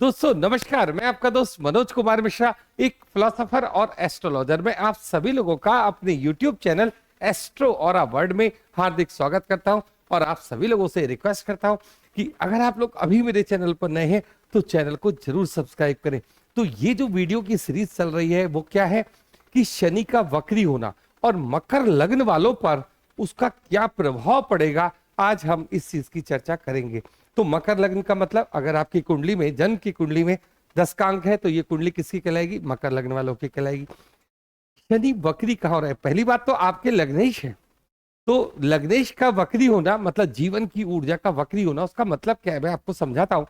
दोस्तों नमस्कार, मैं आपका दोस्त मनोज कुमार मिश्रा, एक फिलोसोफर और एस्ट्रोलॉजर। मैं आप सभी लोगों का अपने YouTube channel astro aura world में हार्दिक स्वागत करता हूं और आप सभी लोगों से रिक्वेस्ट करता हूं कि अगर आप लोग अभी मेरे चैनल पर नए हैं तो चैनल को जरूर सब्सक्राइब करें। तो ये जो वीडियो की सीरीज चल रही है वो क्या है कि शनि का वक्री होना और मकर लग्न वालों पर उसका क्या प्रभाव पड़ेगा, आज हम इस चीज की चर्चा करेंगे। तो मकर लग्न का मतलब, अगर आपकी कुंडली में, जन्म की कुंडली में 10 का अंक है तो ये कुंडली किसकी कहलाएगी? मकर लग्न वालों की कहलाएगी। शनि वक्री कहाँ हो रहा है? पहली बात तो आपके लग्नेश है, तो लग्नेश का वक्री होना मतलब जीवन की ऊर्जा का वक्री होना। उसका मतलब क्या है, मैं आपको समझाता हूं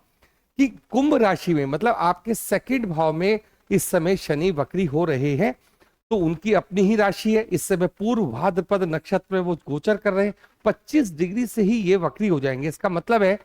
कि कुंभ राशि में, मतलब आपके सेकंड भाव में इस समय शनि वक्री हो रहे हैं। तो उनकी अपनी ही राशि है, इस समय पूर्व भाद्रपद नक्षत्र में वो गोचर कर रहे हैं। 25 डिग्री से ही ये वक्री हो जाएंगे। इसका मतलब है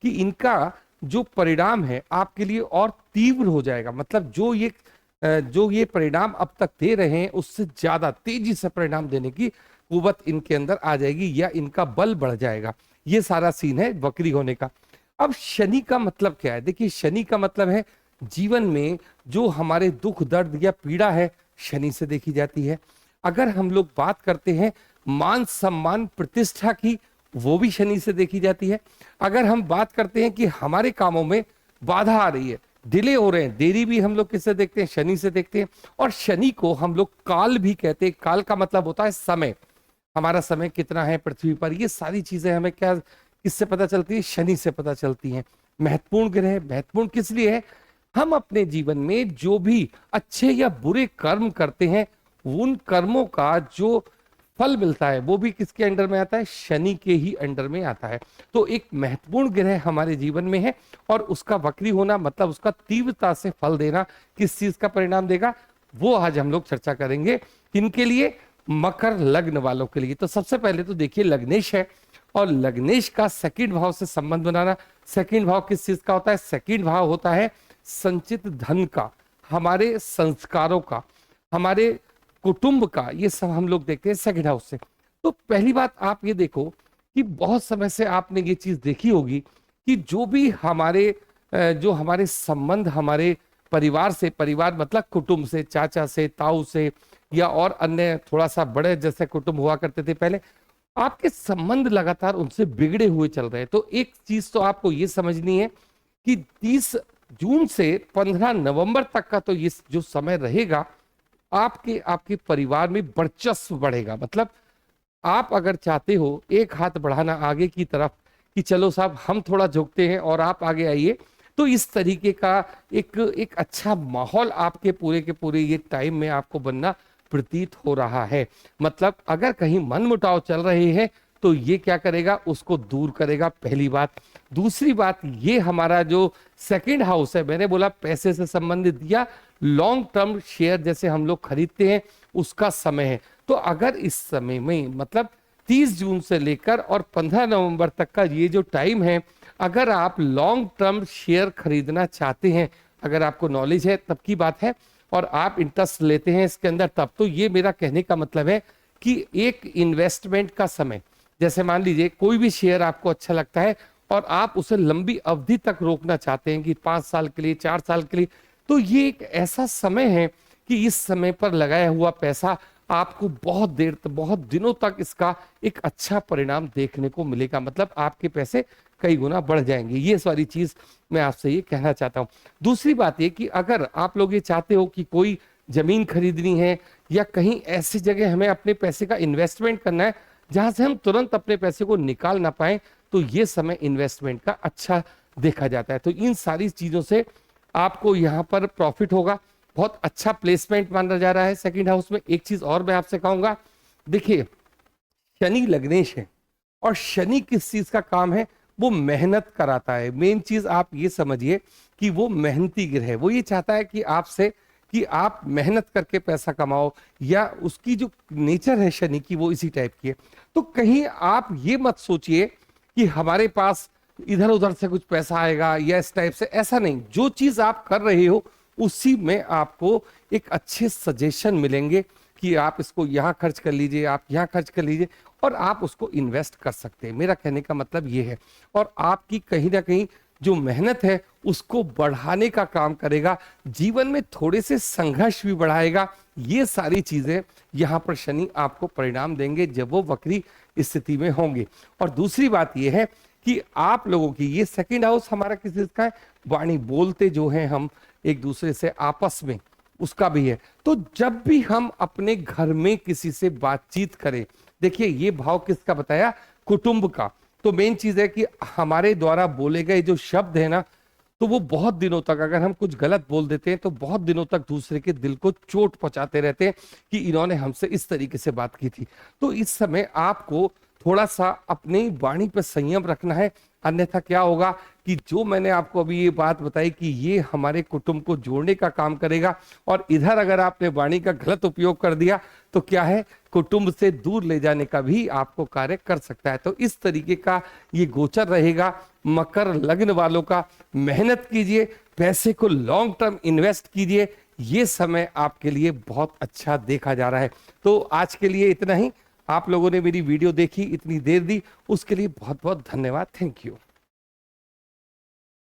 कि इनका जो परिणाम है आपके लिए और तीव्र हो जाएगा। मतलब जो ये परिणाम अब तक दे रहे हैं उससे ज्यादा तेजी से परिणाम देने की कुवत इनके अंदर आ जाएगी या इनका बल बढ़ जाएगा। ये सारा सीन है वक्री होने का। अब शनि का मतलब क्या है? देखिए, शनि का मतलब है जीवन में जो हमारे दुख दर्द या पीड़ा है, शनि से देखी जाती है। अगर हम लोग बात करते हैं मान सम्मान प्रतिष्ठा की, वो भी शनि से देखी जाती है। अगर हम बात करते हैं कि हमारे कामों में बाधा आ रही है, डिले हो रहे हैं, देरी भी हम लोग किससे देखते हैं? शनि से देखते हैं। और शनि को हम लोग काल भी कहते हैं। काल का मतलब होता है समय, हमारा समय कितना है पृथ्वी पर। ये सारी चीजें हमें क्या किससे पता चलती है? शनि से पता चलती हैं। महत्वपूर्ण ग्रह, महत्वपूर्ण किस लिए है? हम अपने जीवन में जो भी अच्छे या बुरे कर्म करते हैं, उन कर्मों का जो फल मिलता है वो भी किसके अंडर में आता है? शनि के ही अंडर में आता है। तो एक महत्वपूर्ण ग्रह हमारे जीवन में है और उसका वक्री होना मतलब उसका तीव्रता से फल देना किस चीज का परिणाम देगा, वो आज हम लोग चर्चा करेंगे। किनके लिए? मकर लग्न वालों के लिए। तो सबसे पहले तो देखिए, लग्नेश है और लग्नेश का सेकंड भाव से संबंध बनाना। सेकंड भाव किस चीज का होता है? सेकंड भाव होता है संचित धन का, हमारे संस्कारों का, हमारे कुटुंब का। ये सब हम लोग देखते हैं सेकंड हाउस से। तो पहली बात आप ये देखो कि बहुत समय से आपने ये चीज देखी होगी कि जो भी हमारे संबंध हमारे परिवार से, परिवार मतलब कुटुंब से, चाचा से, ताऊ से या और अन्य थोड़ा सा बड़े जैसे कुटुंब हुआ करते थे पहले, आपके संबंध लगातार उनसे बिगड़े हुए चल रहे हैं। तो एक चीज तो आपको ये समझनी है कि 30 जून से 15 नवंबर तक का तो ये जो समय रहेगा, आपके परिवार में वर्चस्व बढ़ेगा। मतलब आप अगर चाहते हो एक हाथ बढ़ाना आगे की तरफ कि चलो साहब हम थोड़ा झुकते हैं और आप आगे आइए, तो इस तरीके का एक अच्छा माहौल आपके पूरे के पूरे ये टाइम में आपको बनना प्रतीत हो रहा है। मतलब अगर कहीं मनमुटाव चल रहे हैं तो ये क्या करेगा? उसको दूर करेगा, पहली बात। दूसरी बात, ये हमारा जो सेकंड हाउस है, मैंने बोला पैसे से संबंधित या लॉन्ग टर्म शेयर जैसे हम लोग खरीदते हैं, उसका समय है। तो अगर इस समय में मतलब 30 जून से लेकर और 15 नवंबर तक का ये जो टाइम है, अगर आप लॉन्ग टर्म शेयर खरीदना चाहते हैं, अगर आपको नॉलेज है तब की बात है और आप इंटरेस्ट लेते हैं इसके अंदर, तब तो ये मेरा कहने का मतलब है कि एक इन्वेस्टमेंट का समय, जैसे मान लीजिए कोई भी शेयर आपको अच्छा लगता है और आप उसे लंबी अवधि तक रोकना चाहते हैं कि 5 साल के लिए, 4 साल के लिए, तो ये एक ऐसा समय है कि इस समय पर लगाया हुआ पैसा आपको बहुत देर तक, बहुत दिनों तक इसका एक अच्छा परिणाम देखने को मिलेगा। मतलब आपके पैसे कई गुना बढ़ जाएंगे। ये सारी चीज मैं आपसे ये कहना चाहता हूँ। दूसरी बात ये कि अगर आप लोग ये चाहते हो कि कोई जमीन खरीदनी है या कहीं ऐसी जगह हमें अपने पैसे का इन्वेस्टमेंट करना है जहां से हम तुरंत अपने पैसे को निकाल ना पाए, तो ये समय इन्वेस्टमेंट का अच्छा देखा जाता है। तो इन सारी चीजों से आपको यहाँ पर प्रॉफिट होगा। बहुत अच्छा प्लेसमेंट माना जा रहा है सेकंड हाउस में। एक चीज और मैं आपसे कहूंगा, देखिए शनि लग्नेश है और शनि किस चीज का काम है? वो मेहनत कराता है। मेन चीज आप ये समझिए कि वो मेहनती ग्रह है। वो ये चाहता है कि आपसे कि आप मेहनत करके पैसा कमाओ, या उसकी जो नेचर है शनि की वो इसी टाइप की है। तो कहीं आप ये मत सोचिए कि हमारे पास इधर उधर से कुछ पैसा आएगा या इस टाइप से, ऐसा नहीं। जो चीज आप कर रहे हो उसी में आपको एक अच्छे सजेशन मिलेंगे कि आप इसको यहाँ खर्च कर लीजिए, आप यहाँ खर्च कर लीजिए और आप उसको इन्वेस्ट कर सकते हैं। मेरा कहने का मतलब ये है। और आपकी कहीं ना कहीं जो मेहनत है उसको बढ़ाने का काम करेगा, जीवन में थोड़े से संघर्ष भी बढ़ाएगा। ये सारी चीजें यहाँ पर शनि आपको परिणाम देंगे जब वो वक्री स्थिति में होंगे। और दूसरी बात यह है कि आप लोगों की ये सेकंड हाउस हमारा किस चीज का है, वाणी बोलते जो है हम एक दूसरे से आपस में, उसका भी है। तो जब भी हम अपने घर में किसी से बातचीत करें, देखिए ये भाव किसका बताया, कुटुंब का। तो मेन चीज है कि हमारे द्वारा बोले गए जो शब्द है ना, तो वो बहुत दिनों तक, अगर हम कुछ गलत बोल देते हैं तो बहुत दिनों तक दूसरे के दिल को चोट पहुंचाते रहते हैं कि इन्होंने हमसे इस तरीके से बात की थी। तो इस समय आपको थोड़ा सा अपनी वाणी पर संयम रखना है, अन्यथा क्या होगा कि जो मैंने आपको अभी ये बात बताई कि ये हमारे कुटुंब को जोड़ने का काम करेगा, और इधर अगर आपने वाणी का गलत उपयोग कर दिया तो क्या है, कुटुंब से दूर ले जाने का भी आपको कार्य कर सकता है। तो इस तरीके का ये गोचर रहेगा मकर लग्न वालों का। मेहनत कीजिए, पैसे को लॉन्ग टर्म इन्वेस्ट कीजिए, ये समय आपके लिए बहुत अच्छा देखा जा रहा है। तो आज के लिए इतना ही। आप लोगों ने मेरी वीडियो देखी, इतनी देर दी, उसके लिए बहुत बहुत धन्यवाद। Thank you.